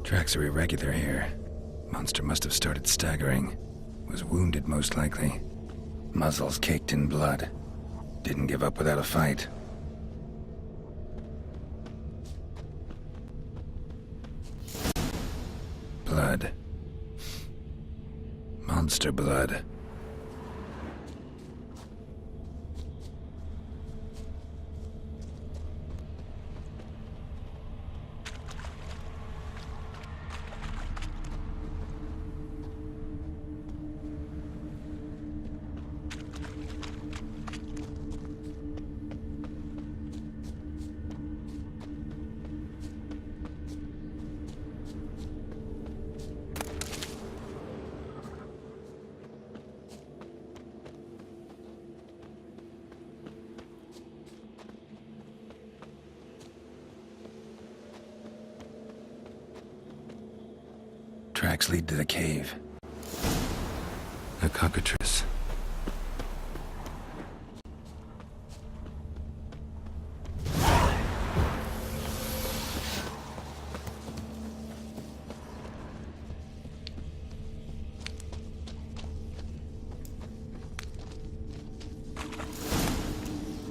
Tracks are irregular here. Monster must have started staggering. Was wounded, most likely. Muzzles caked in blood. Didn't give up without a fight. Blood. Monster blood. Tracks lead to the cave. A cockatrice.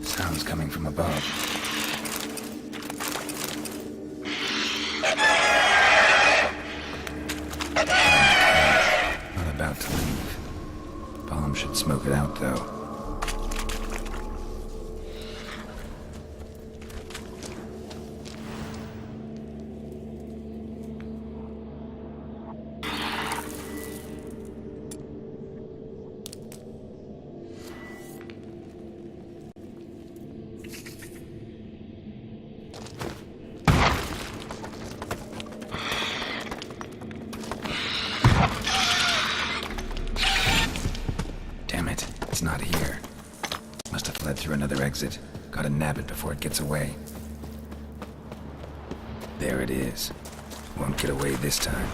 Sounds coming from above. Should smoke it out, though. It's not here. Must have fled through another exit. Gotta nab it before it gets away. There it is. Won't get away this time.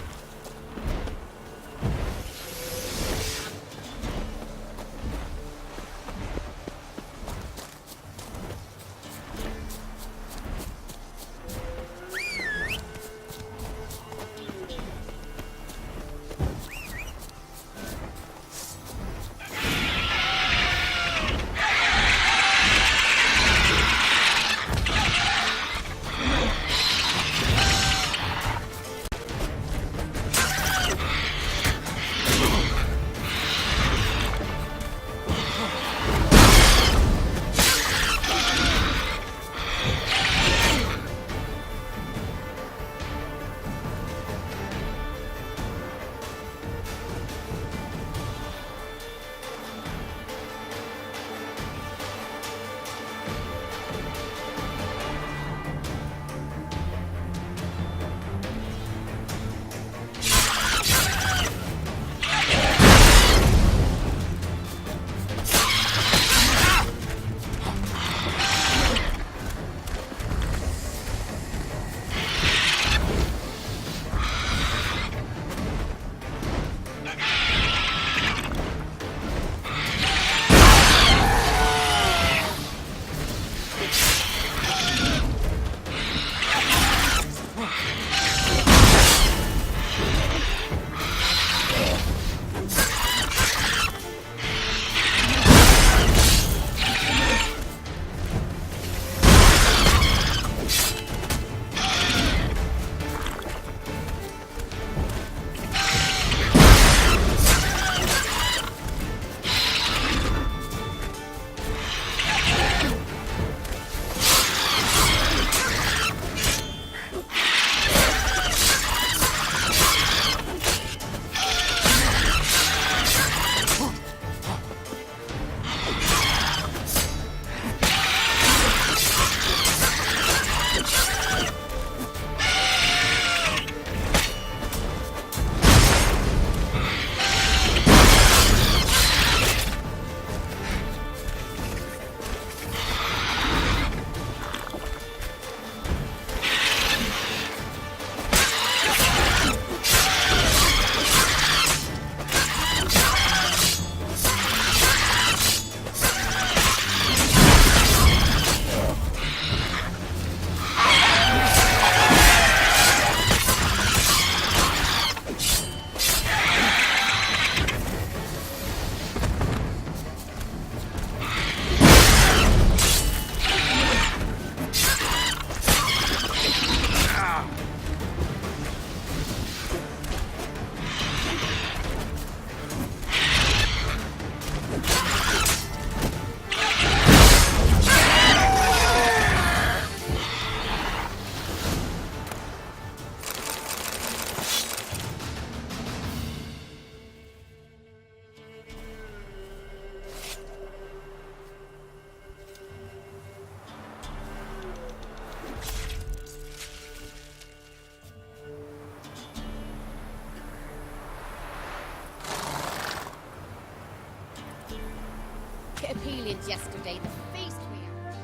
appealing yesterday. The feast we had.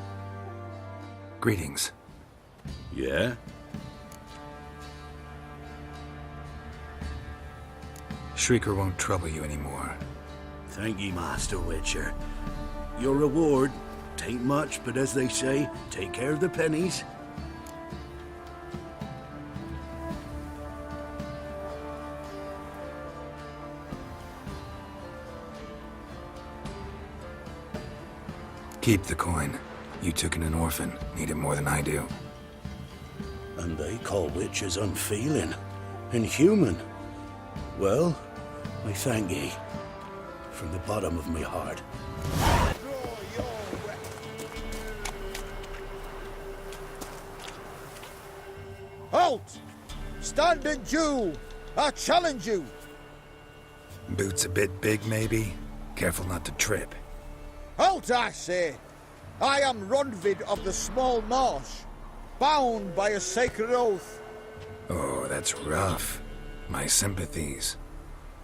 Greetings. Yeah? Shrieker won't trouble you anymore. Thank ye, Master Witcher. Your reward, tain't much, but as they say, take care of the pennies. Keep the coin. You took in an orphan. Need it more than I do. And they call witches unfeeling, inhuman. Well, I thank ye. From the bottom of my heart. Halt! Standing Jew! I challenge you! Boots a bit big, maybe? Careful not to trip. Halt, I say! I am Ronvid of the Small Marsh, bound by a sacred oath. Oh, that's rough. My sympathies.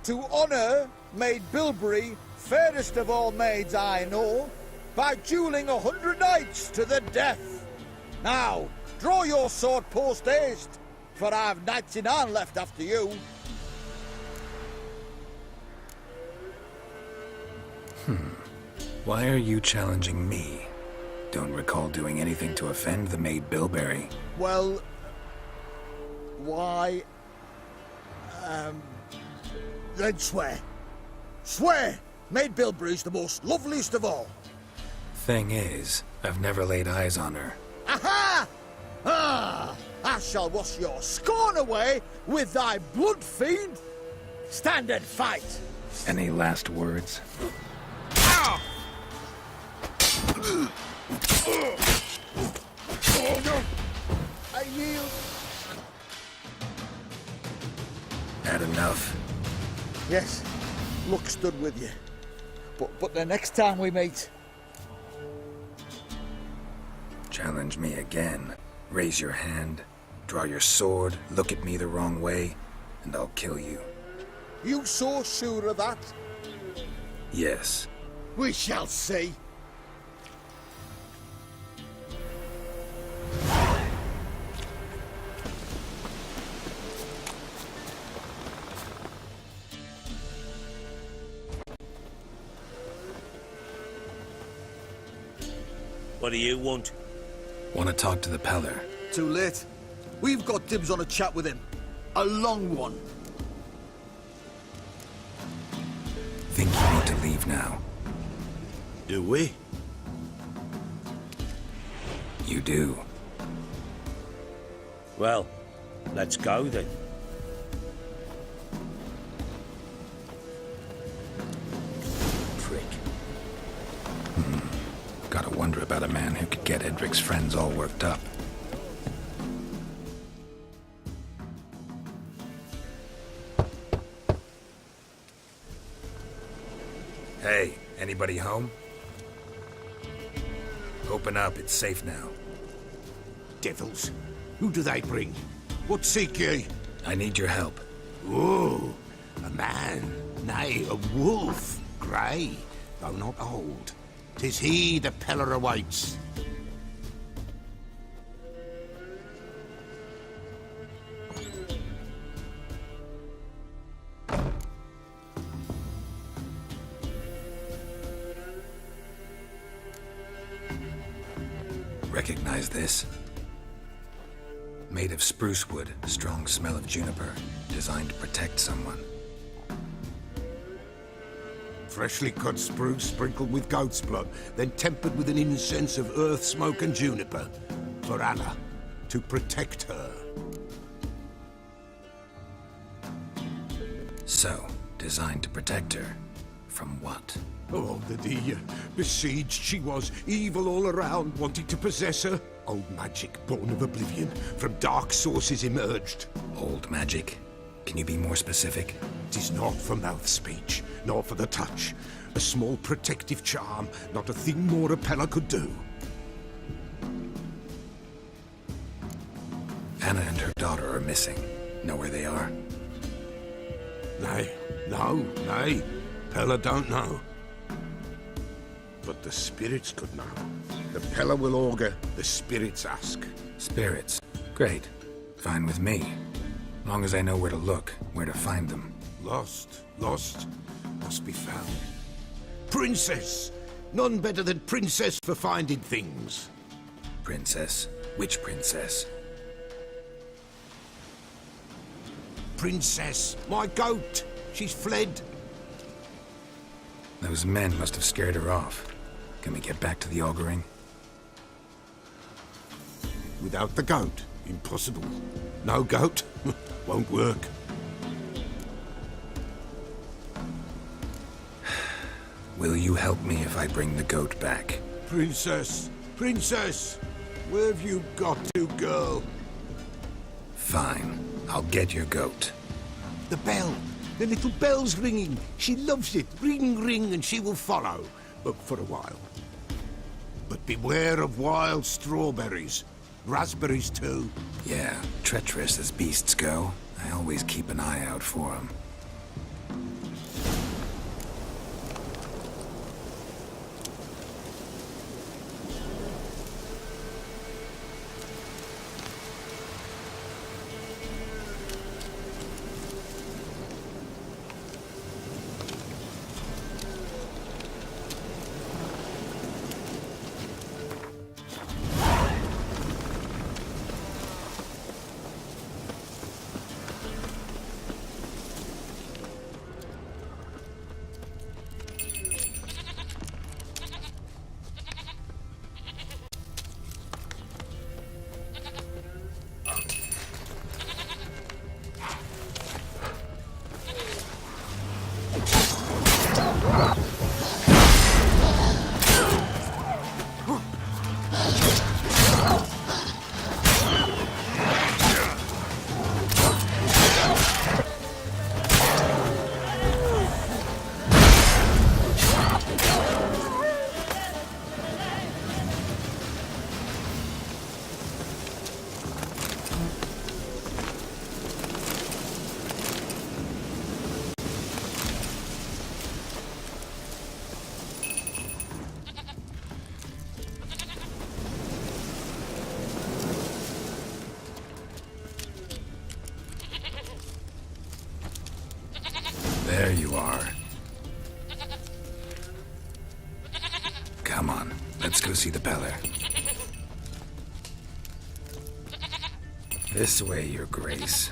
To honor Maid Bilberry, fairest of all maids I know, by dueling 100 knights to the death. Now, draw your sword post haste, for I've 99 left after you. Why are you challenging me? Don't recall doing anything to offend the Maid Bilberry. Well, why... then swear. Swear! Maid Bilberry's the most loveliest of all. Thing is, I've never laid eyes on her. Aha! Ah! I shall wash your scorn away with thy blood fiend. Stand and fight. Any last words? Ah! Oh no! I yield. Had enough. Yes, luck stood with you. But the next time we meet... Challenge me again. Raise your hand, draw your sword, look at me the wrong way, and I'll kill you. You so sure of that? Yes. We shall see. What do you want? Want to talk to the Peller? Too late. We've got dibs on a chat with him. A long one. Think you need to leave now? Do we? You do. Well, let's go then. Prick. Gotta wonder about a man who could get Edric's friends all worked up. Hey, anybody home? Open up, it's safe now. Devils. Who do they bring? What seek ye? I need your help. Oh, a man, nay, a wolf, grey, though not old. 'Tis he the Peller awaits. Recognize this? Made of spruce wood, strong smell of juniper, designed to protect someone. Freshly cut spruce sprinkled with goat's blood, then tempered with an incense of earth, smoke and juniper. For Anna, to protect her. So, designed to protect her. From what? Oh, besieged she was, evil all around, wanting to possess her. Old magic, born of oblivion, from dark sources emerged. Old magic? Can you be more specific? 'Tis not for mouth speech, nor for the touch. A small protective charm, not a thing more a Peller could do. Anna and her daughter are missing. Know where they are? Nay, Peller don't know. But the spirits could know. The Pella will augur, the spirits ask. Spirits. Great. Fine with me. Long as I know where to look, where to find them. Lost, must be found. Princess! None better than Princess for finding things. Princess? Which princess? Princess, my goat! She's fled. Those men must have scared her off. Can we get back to the auguring? Without the goat, impossible. No goat, won't work. Will you help me if I bring the goat back? Princess, princess! Where have you got to, girl? Fine. I'll get your goat. The bell! The little bell's ringing. She loves it. Ring, ring, and she will follow. But for a while. But beware of wild strawberries. Raspberries, too. Yeah, treacherous as beasts go. I always keep an eye out for them. There you are. Come on, let's go see the Beller. This way, Your Grace.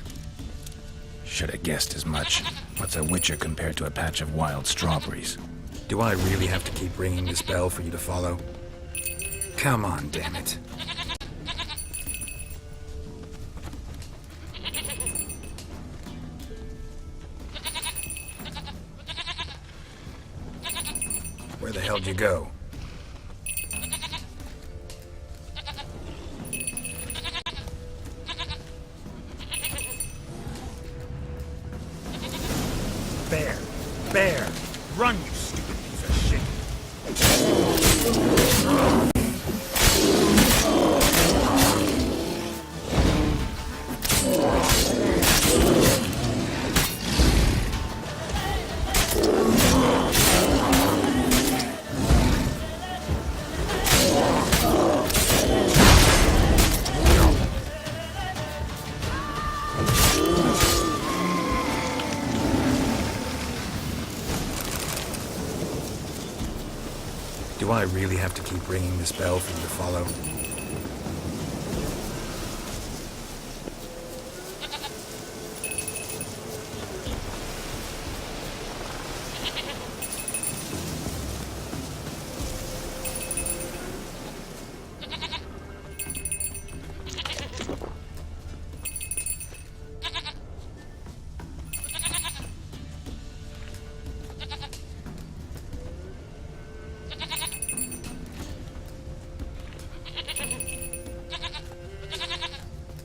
Should have guessed as much. What's a witcher compared to a patch of wild strawberries? Do I really have to keep ringing this bell for you to follow? Come on, damn it. Where the hell'd you go? Bear! Bear! Run, you stupid piece of shit! Do I really have to keep ringing this bell for you to follow?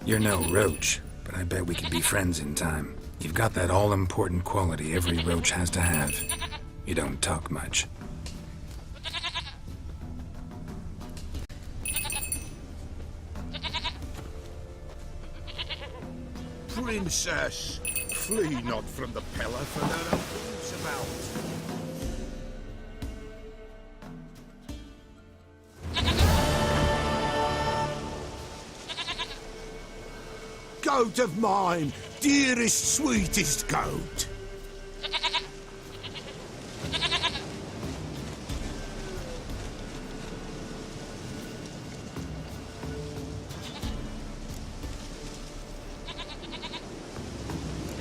You're no roach, but I bet we could be friends in time. You've got that all-important quality every roach has to have. You don't talk much. Princess, flee not from the Pella, for there are things about. goat of mine, dearest, sweetest goat.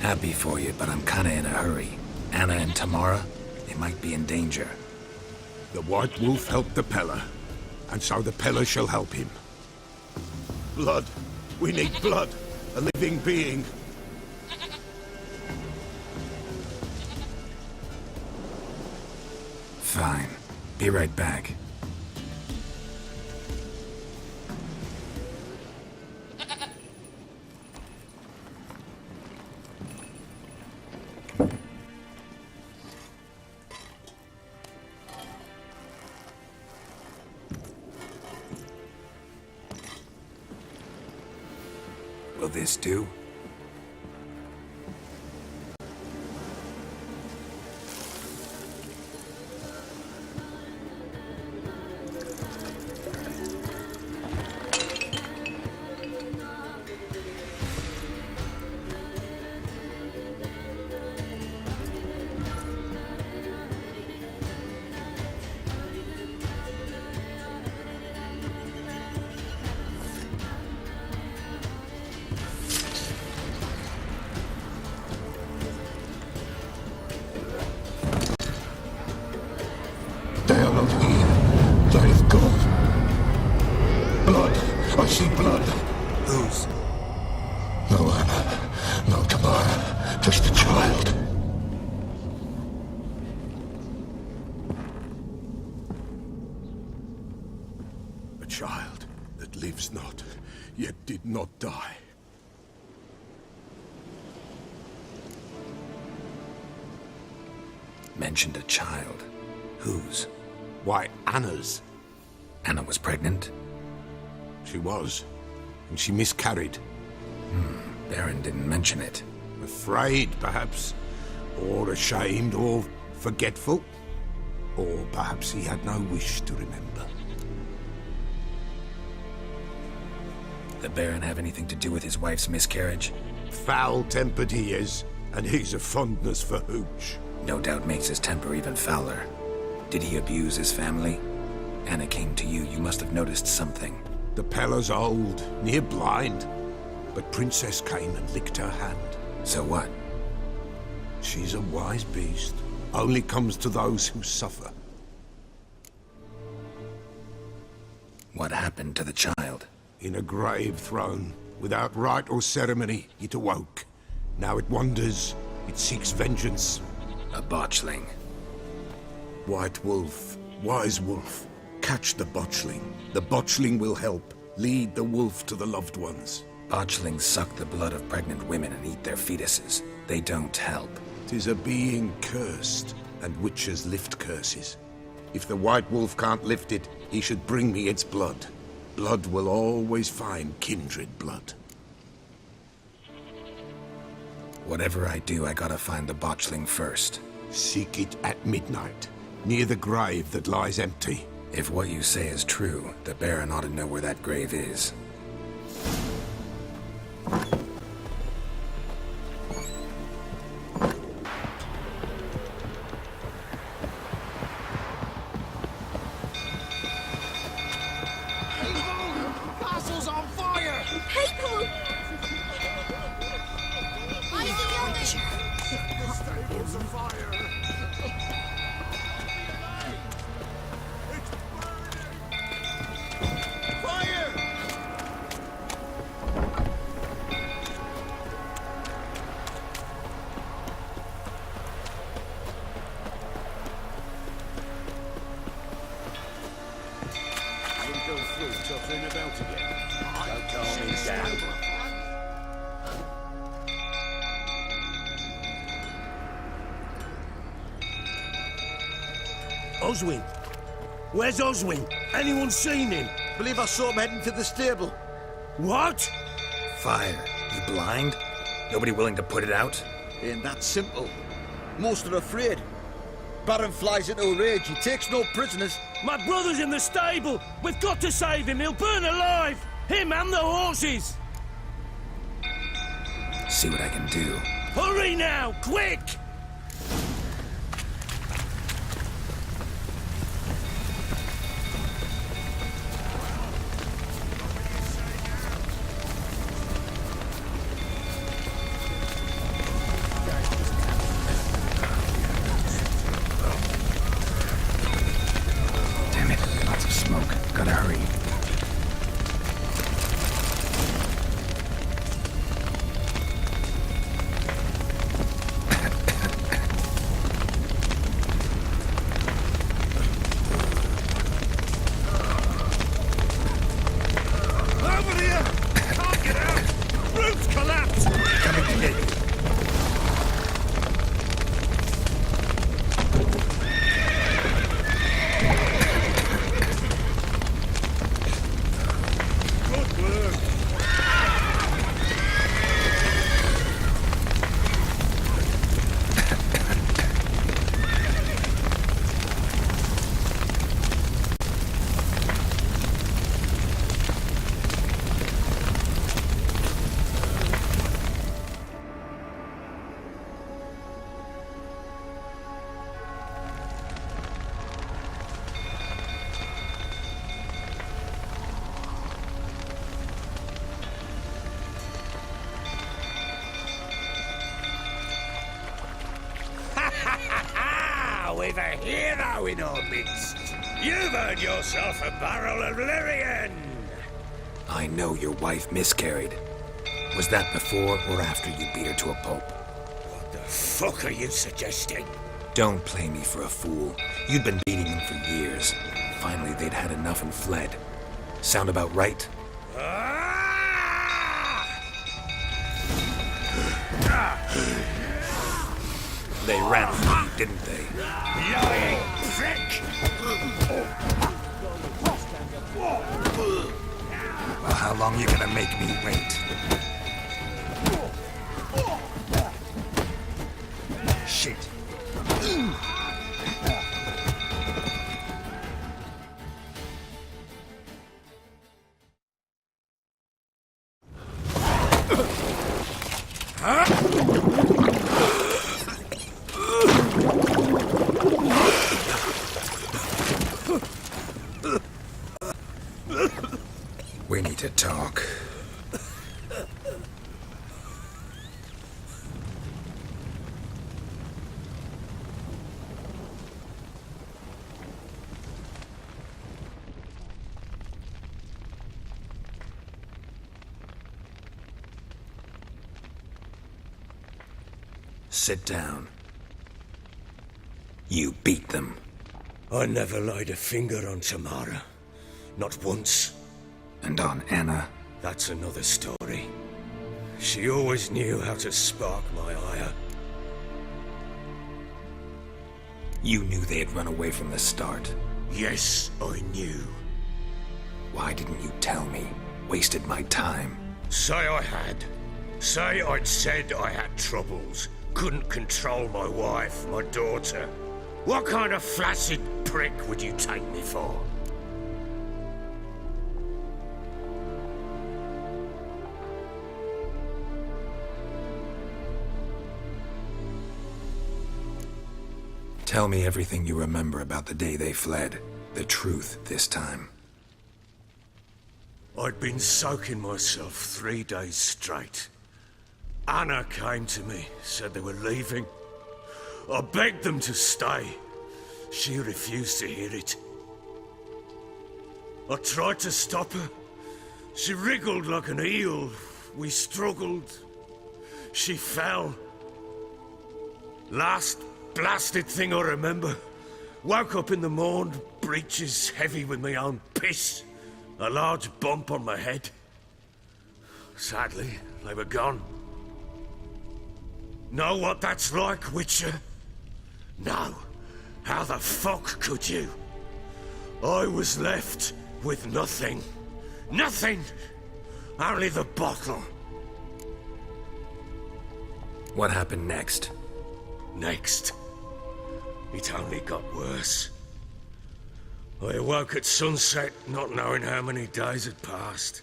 Happy for you, but I'm kinda in a hurry. Anna and Tamara, they might be in danger. The White Wolf helped the Pella, and so the Pella shall help him. Blood. We need blood. A living being. Fine. Be right back. Will this do? They are not here. They have gone. Blood. I see blood. Whose? No Anna. No Tamara. Just a child. A child that lives not, yet did not die. Mentioned a child. Whose? Why, Anna's. Anna was pregnant? She was. And she miscarried. Baron didn't mention it. Afraid, perhaps. Or ashamed, or forgetful. Or perhaps he had no wish to remember. The Baron have anything to do with his wife's miscarriage? Foul-tempered he is, and he's a fondness for hooch. No doubt makes his temper even fouler. Did he abuse his family? Anna came to you. You must have noticed something. The Pella's old, near blind. But Princess came and licked her hand. So what? She's a wise beast. Only comes to those who suffer. What happened to the child? In a grave thrown, without rite or ceremony, it awoke. Now it wanders. It seeks vengeance. A botchling. White Wolf, Wise Wolf, catch the botchling. The botchling will help. Lead the wolf to the loved ones. Botchlings suck the blood of pregnant women and eat their fetuses. They don't help. 'Tis a being cursed, and witches lift curses. If the White Wolf can't lift it, he should bring me its blood. Blood will always find kindred blood. Whatever I do, I gotta find the botchling first. Seek it at midnight, near the grave that lies empty. If what you say is true, the Baron ought to know where that grave is. Castle's on fire! People! I see your The stable's on fire! It's burning! Fire! Wouldn't go through tottering about again. Don't calm me down. Oswin? Where's Oswin? Anyone seen him? Believe I saw him heading to the stable. What? Fire. You blind? Nobody willing to put it out? Ain't that simple. Most are afraid. Baron flies into a rage. He takes no prisoners. My brother's in the stable! We've got to save him! He'll burn alive! Him and the horses! see what I can do. Hurry now, quick! Damn it, lots of smoke. Gotta hurry. Over here! Can't get out! Roof's collapsed! Coming to get you. Good work. We've a hero in our midst. You've earned yourself a barrel of Lyrian. I know your wife miscarried. Was that before or after you beat her to a pulp? What the fuck are you suggesting? Don't play me for a fool. You'd been beating them for years. Finally, they'd had enough and fled. Sound about right? They ran from you, didn't they? Lying prick! Well, how long you gonna make me wait? Shit. We need to talk. Sit down. You beat them. I never laid a finger on Tamara. Not once. And on Anna. That's another story. She always knew how to spark my ire. You knew they had run away from the start. Yes, I knew. Why didn't you tell me? Wasted my time. Say I had. Say I'd said I had troubles. Couldn't control my wife, my daughter. What kind of flaccid prick would you take me for? Tell me everything you remember about the day they fled. The truth this time. I'd been soaking myself 3 days straight. Anna came to me, said they were leaving. I begged them to stay. She refused to hear it. I tried to stop her. She wriggled like an eel. We struggled. She fell. Last blasted thing I remember. Woke up in the morn, breeches heavy with my own piss. A large bump on my head. Sadly, they were gone. Know what that's like, Witcher? No. How the fuck could you? I was left with nothing. Nothing! Only the bottle. What happened next? Next. It only got worse. I awoke at sunset, not knowing how many days had passed.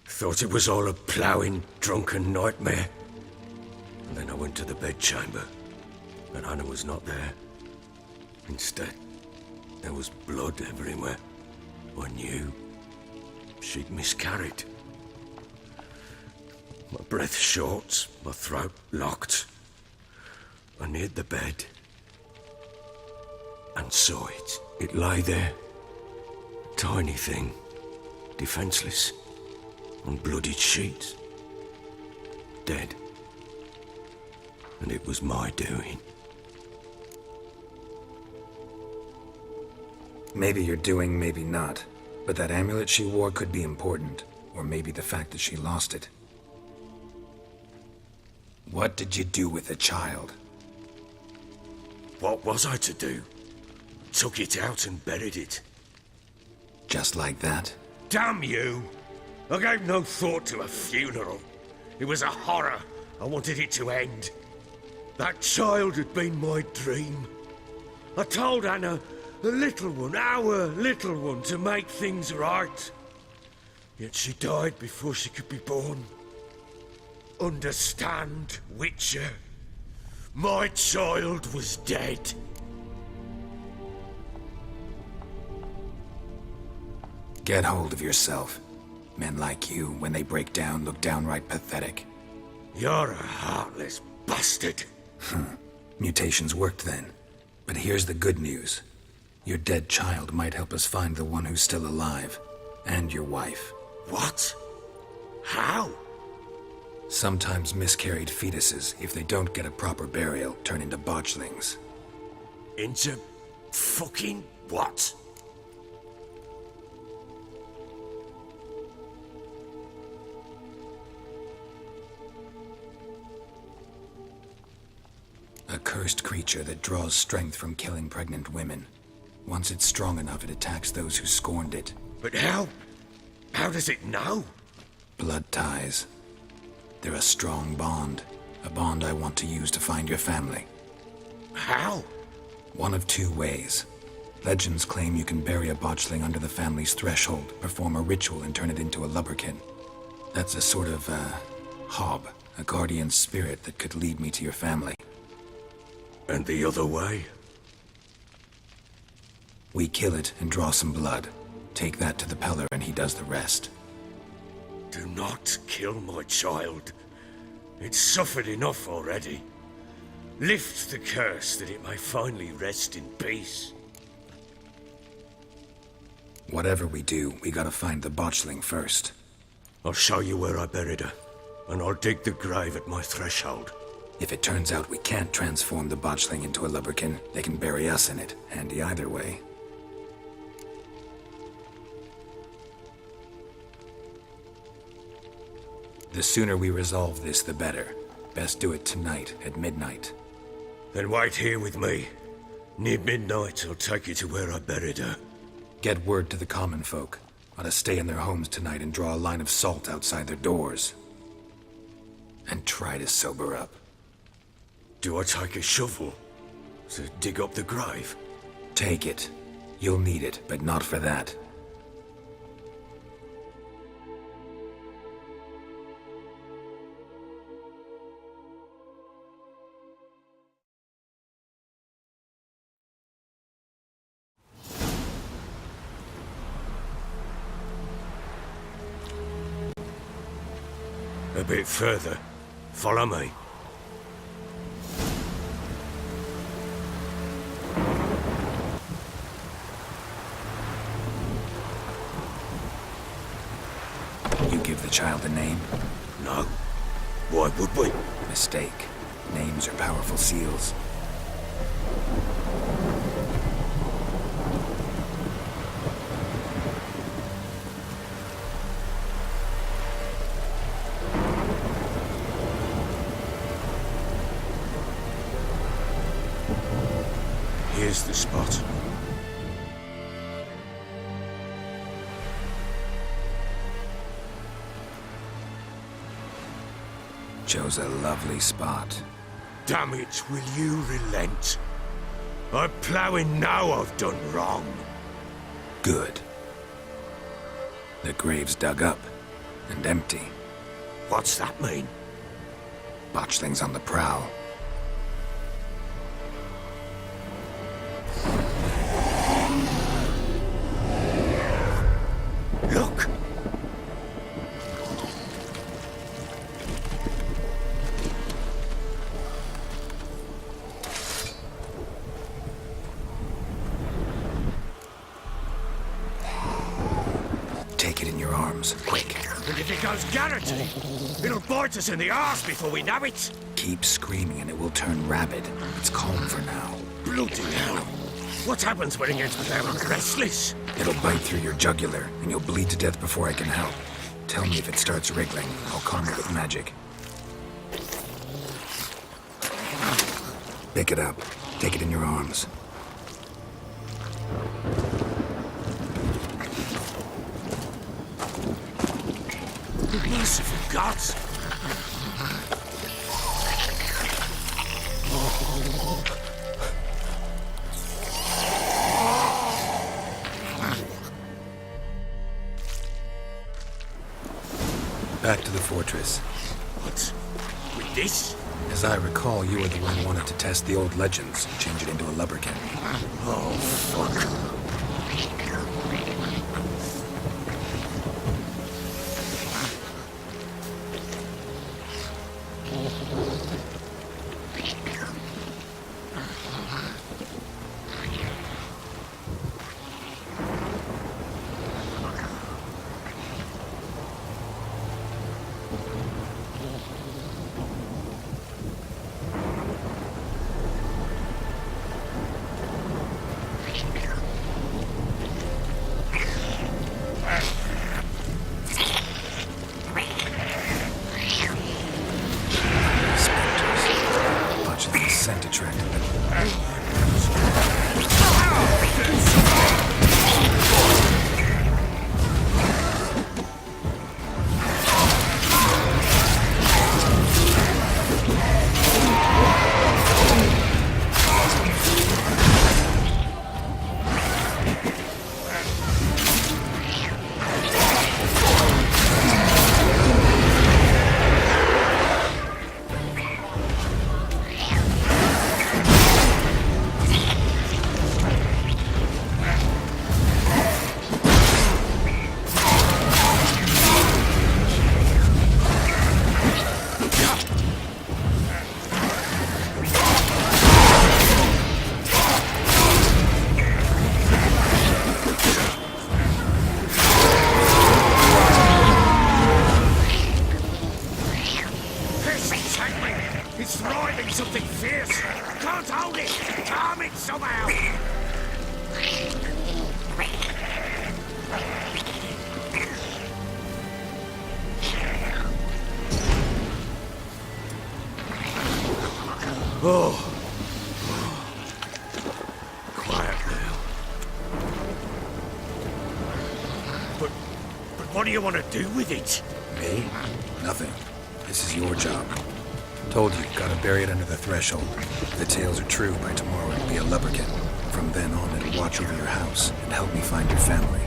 Thought it was all a ploughing, drunken nightmare. And then I went to the bedchamber, and Anna was not there. Instead, there was blood everywhere. I knew she'd miscarried. My breath short, my throat locked. I neared the bed and saw it. It lay there, a tiny thing, defenseless, on bloodied sheets, dead. And it was my doing. Maybe you're doing, maybe not. But that amulet she wore could be important. Or maybe the fact that she lost it. What did you do with the child? What was I to do? Took it out and buried it. Just like that? Damn you! I gave no thought to a funeral. It was a horror. I wanted it to end. That child had been my dream. I told Anna, the little one, our little one, to make things right. Yet she died before she could be born. Understand, Witcher? My child was dead. Get hold of yourself. Men like you, when they break down, look downright pathetic. You're a heartless bastard. Mutations worked then. But here's the good news. Your dead child might help us find the one who's still alive. And your wife. What? How? Sometimes miscarried fetuses, if they don't get a proper burial, turn into botchlings. Into fucking what? A cursed creature that draws strength from killing pregnant women. Once it's strong enough, it attacks those who scorned it. But how? How does it know? Blood ties. They're a strong bond. A bond I want to use to find your family. How? One of two ways. Legends claim you can bury a botchling under the family's threshold, perform a ritual, and turn it into a lubberkin. That's a sort of, hob, a guardian spirit that could lead me to your family. And the other way? We kill it and draw some blood. Take that to the Peller and he does the rest. Do not kill my child. It's suffered enough already. Lift the curse that it may finally rest in peace. Whatever we do, we gotta find the botchling first. I'll show you where I buried her, and I'll dig the grave at my threshold. If it turns out we can't transform the botchling into a lubberkin, they can bury us in it. Handy either way. The sooner we resolve this, the better. Best do it tonight, at midnight. Then wait here with me. Near midnight, I'll take you to where I buried her. Get word to the common folk. Ought to stay in their homes tonight and draw a line of salt outside their doors. And try to sober up. Do I take a shovel to dig up the grave? Take it. You'll need it, but not for that. A bit further. Follow me. You give the child a name? No. Why would we? Mistake. Names are powerful seals. Here's the spot. Chose a lovely spot. Damn it, will you relent? I'm ploughing now I've done wrong. Good. The grave's dug up and empty. What's that mean? Botchlings on the prowl. Look! Take it in your arms, quick. And if it goes Garrett, it'll bite us in the arse before we know it. Keep screaming and it will turn rabid. It's calm for now. Bloody hell. What happens when it gets very restless? It'll bite through your jugular, and you'll bleed to death before I can help. Tell me if it starts wriggling. I'll calm it with magic. Pick it up. Take it in your arms. Merciful gods! Back to the fortress. What? With this? As I recall, you were the one who wanted to test the old legends and change it into a lubberkin. Oh, fuck. Much of the scent attracted them. It's thriving something fierce. Can't hold it. Calm it somehow. Oh. Quiet now. But what do you want to do with it? Me? Nothing. This is your job. Told you, gotta bury it under the threshold. If the tales are true, by tomorrow it'll be a lubberkin. From then on, it'll watch over your house and help me find your family.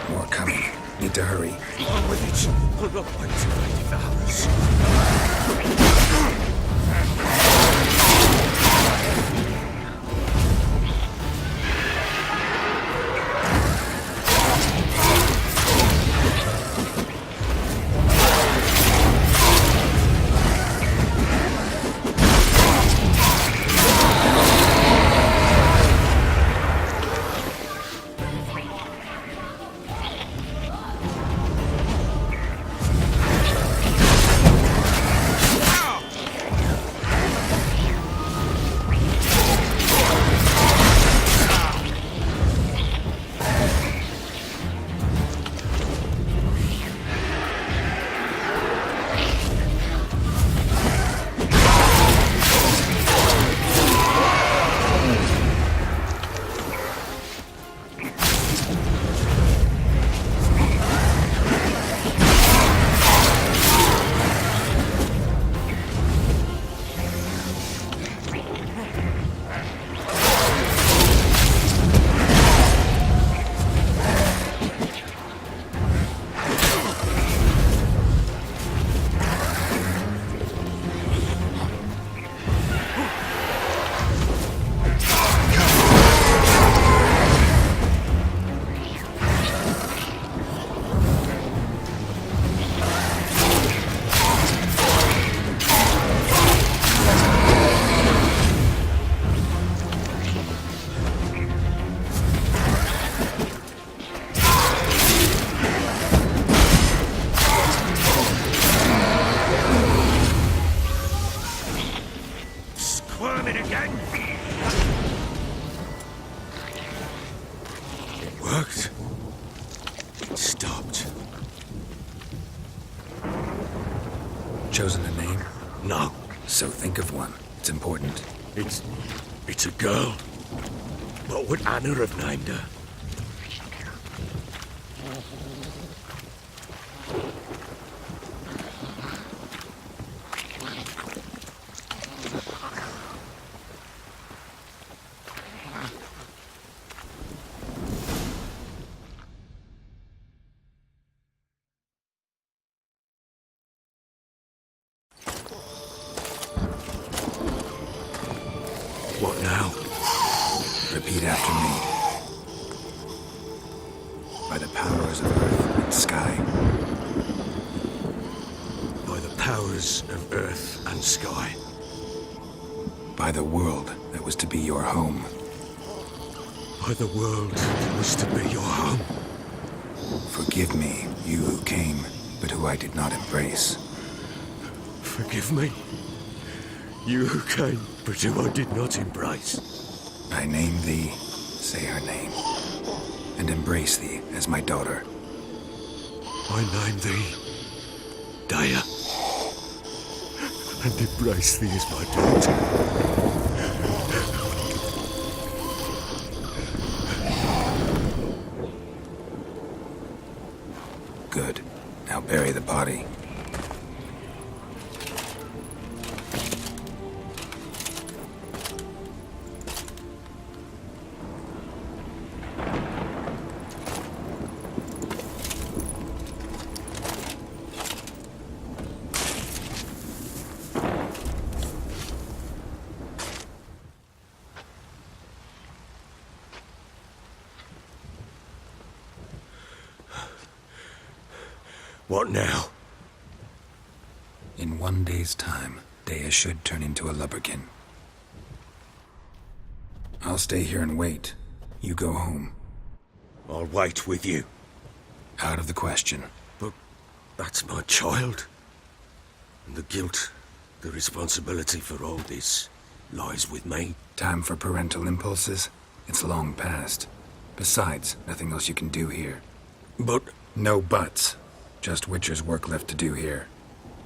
More coming. Need to hurry. On with it. Otherwise, it devours. vermin again! It worked. It stopped. Chosen a name? No, So think of one. It's important. it's a girl. What would Anna have named her? What now? Repeat after me. By the powers of earth and sky. By the powers of earth and sky. By the world that was to be your home. By the world that was to be your home. Forgive me, you who came, but who I did not embrace. Forgive me. You who came, but who I did not embrace. I name thee, say her name, and embrace thee as my daughter. I name thee Daya, and embrace thee as my daughter. Good. Now bury the body. What now? In 1 day's time, Dea should turn into a lubberkin. I'll stay here and wait. You go home. I'll wait with you. Out of the question. But that's my child. And the guilt, the responsibility for all this lies with me. Time for parental impulses? It's long past. Besides, nothing else you can do here. But No buts. Just Witcher's work left to do here.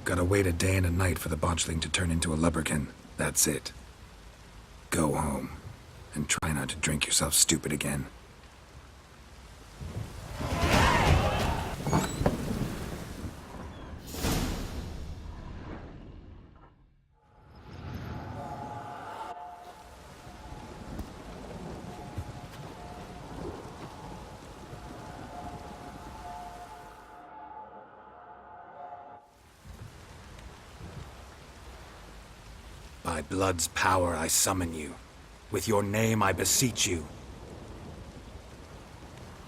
Gotta wait a day and a night for the botchling to turn into a lubberkin. That's it. Go home. And try not to drink yourself stupid again. By blood's power I summon you. With your name I beseech you.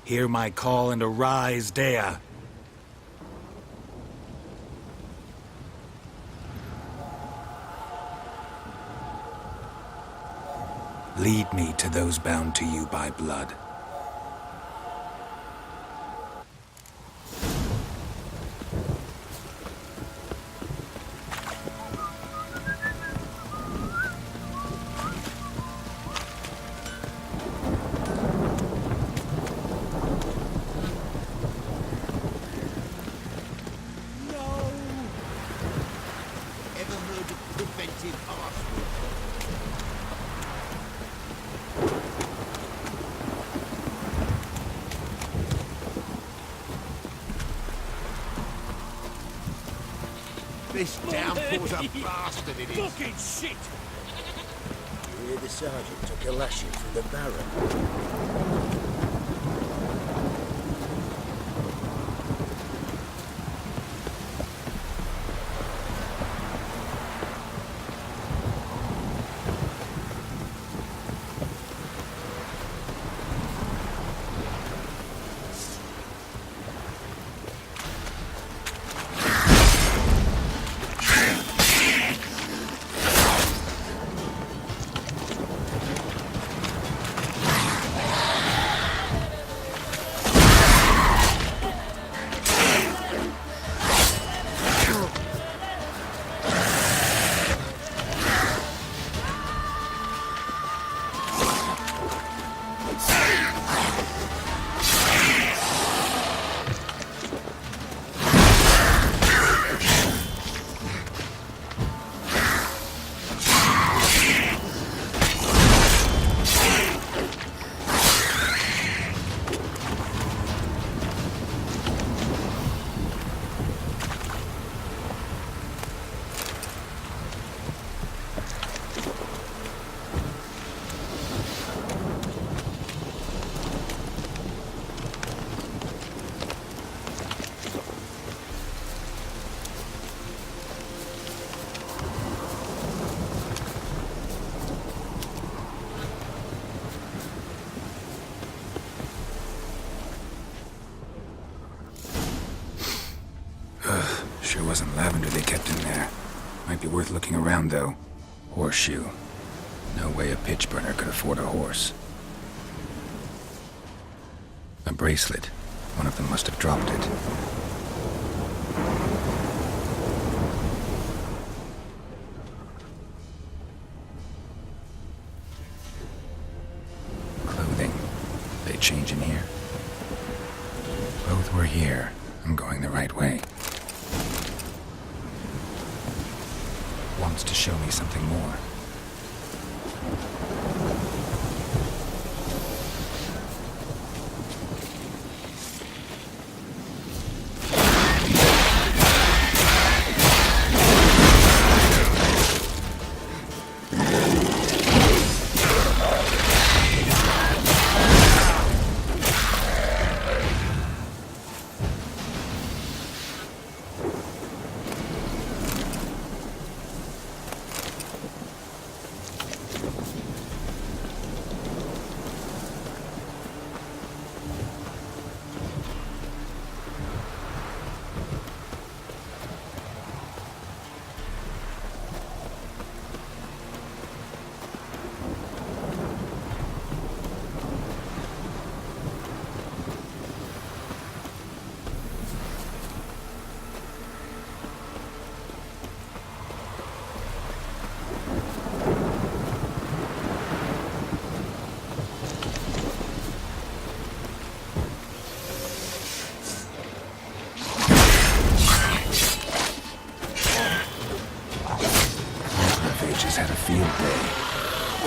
Hear my call and arise, Dea. Lead me to those bound to you by blood. Ever heard of preventive arsenal? This downpour's a bastard, it is. Fucking shit! You hear the sergeant took a lashing from the Baron. Might be worth looking around, though. Horseshoe. No way a pitch burner could afford a horse. A bracelet. One of them must have dropped it. Clothing. They change in here? Both were here. I'm going the right way. Wants to show me something more. Had a field day.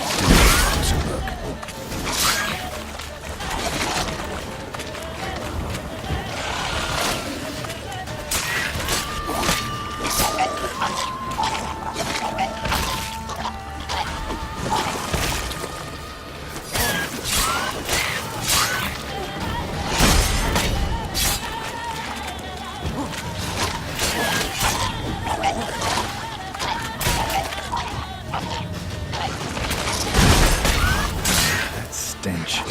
Still need a closer look. Stench.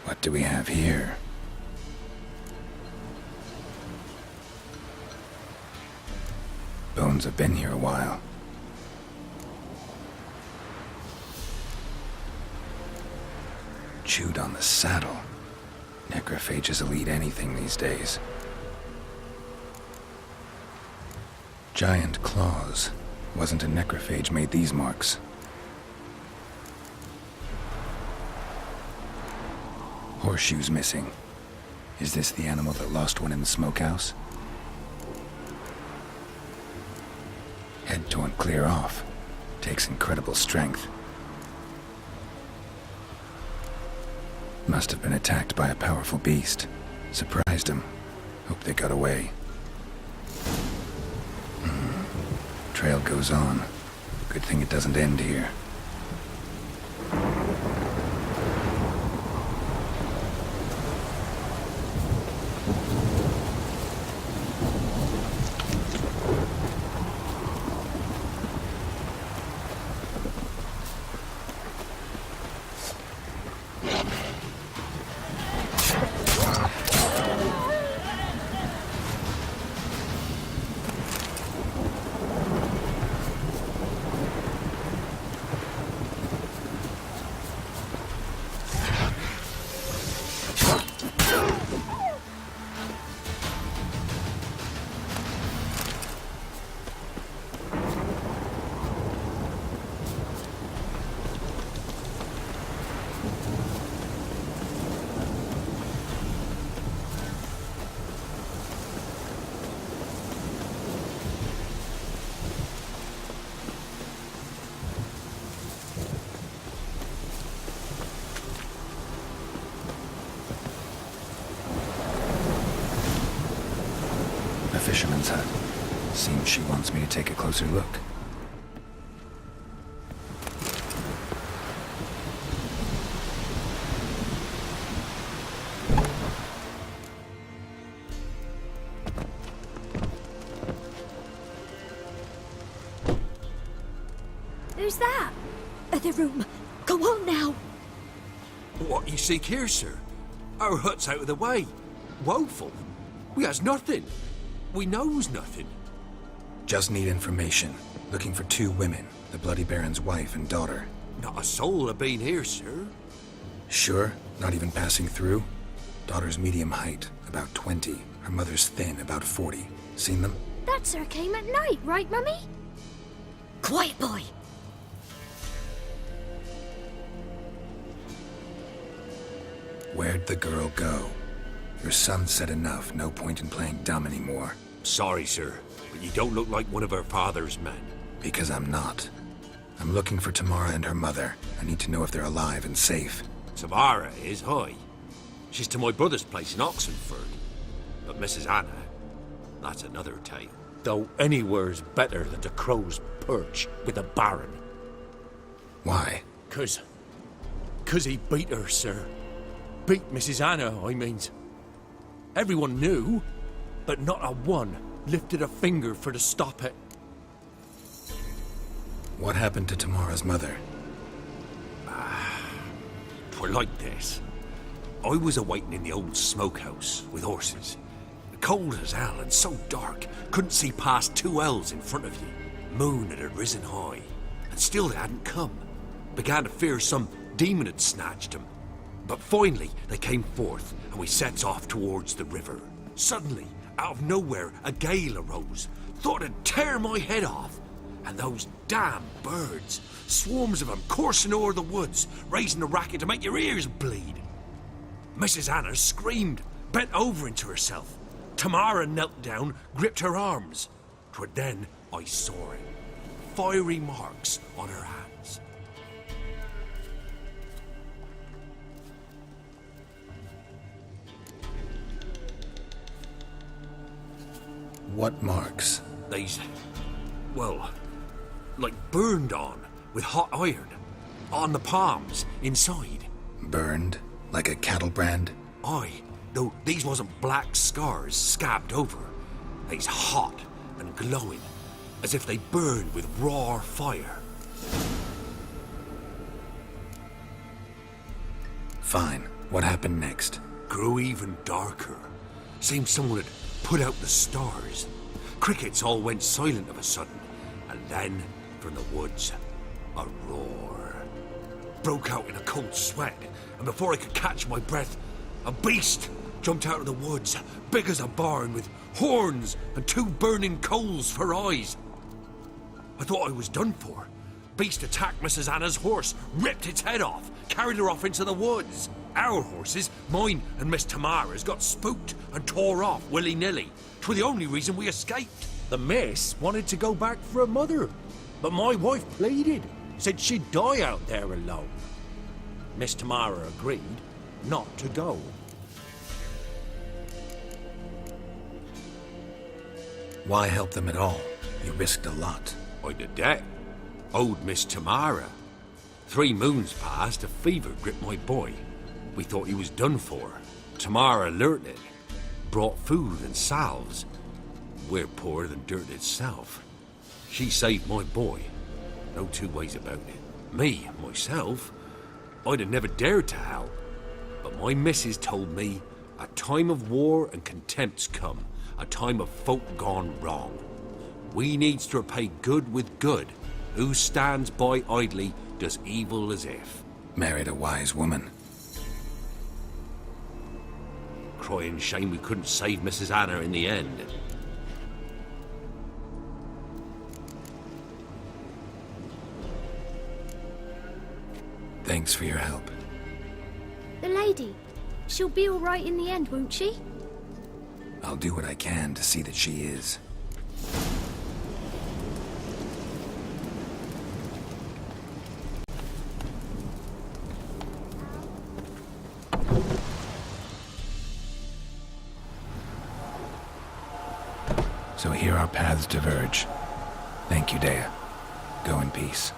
What do we have here? Bones have been here a while. Chewed on the saddle. Necrophages will eat anything these days. Giant claws. Wasn't a necrophage made these marks. Horseshoes missing. Is this the animal that lost one in the smokehouse? Head torn clear off. Takes incredible strength. Must have been attacked by a powerful beast. Surprised him. Hope they got away. Trail goes on. Good thing it doesn't end here. Seems she wants me to take a closer look. Who's that? Other room. Go on now. What you seek here, sir? Our hut's out of the way. Woeful. We has nothing. We knows nothing. Just need information. Looking for 2 women, the Bloody Baron's wife and daughter. Not a soul have been here, sir. Sure? Not even passing through? Daughter's medium height, about 20. Her mother's thin, about 40. Seen them? That sir came at night, right, Mummy? Quiet, boy. Where'd the girl go? Your son said enough, no point in playing dumb anymore. Sorry, sir, but you don't look like one of our father's men. Because I'm not. I'm looking for Tamara and her mother. I need to know if they're alive and safe. Tamara is, hi. She's to my brother's place in Oxenford. But Mrs. Anna, that's another tale. Though anywhere's better than the Crow's Perch with the Baron. Why? 'Cause he beat her, sir. Beat Mrs. Anna, I means. Everyone knew, but not a one lifted a finger for to stop it. What happened to Tamara's mother? 'Twere like this. I was awaiting in the old smokehouse with horses. Cold as hell and so dark, couldn't see past 2 ells in front of you. Moon had risen high, and still they hadn't come. Began to fear some demon had snatched them. But finally, they came forth, and we sets off towards the river. Suddenly, out of nowhere, a gale arose. Thought it'd tear my head off. And those damn birds, swarms of them coursing o'er the woods, raising a racket to make your ears bleed. Mrs. Anna screamed, bent over into herself. Tamara knelt down, gripped her arms. 'Twere then I saw it. Fiery marks on her hands. What marks? They's, well, like burned on with hot iron. On the palms, inside. Burned? Like a cattle brand? Aye, though these wasn't black scars scabbed over. They's hot and glowing, as if they burned with raw fire. Fine. What happened next? Grew even darker. Seemed someone had put out the stars. Crickets all went silent of a sudden, and then, from the woods, a roar. Broke out in a cold sweat, and before I could catch my breath, a beast jumped out of the woods, big as a barn, with horns and 2 burning coals for eyes. I thought I was done for. Beast attacked Mrs. Anna's horse, ripped its head off, carried her off into the woods. Our horses, mine and Miss Tamara's, got spooked and tore off willy-nilly. 'Twere the only reason we escaped. The miss wanted to go back for her mother, but my wife pleaded, said she'd die out there alone. Miss Tamara agreed not to go. Why help them at all? You risked a lot. I'd a debt. Owed Miss Tamara. 3 moons passed, a fever gripped my boy. We thought he was done for. Tamara learnt it. Brought food and salves. We're poorer than dirt itself. She saved my boy. No 2 ways about it. Me, myself, I'd have never dared to help. But my missus told me a time of war and contempt's come. A time of folk gone wrong. We needs to repay good with good. Who stands by idly does evil as if. Married a wise woman. Crying shame we couldn't save Mrs. Anna in the end. Thanks for your help. The lady. She'll be all right in the end, won't she? I'll do what I can to see that she is. So here our paths diverge. Thank you, Dea. Go in peace.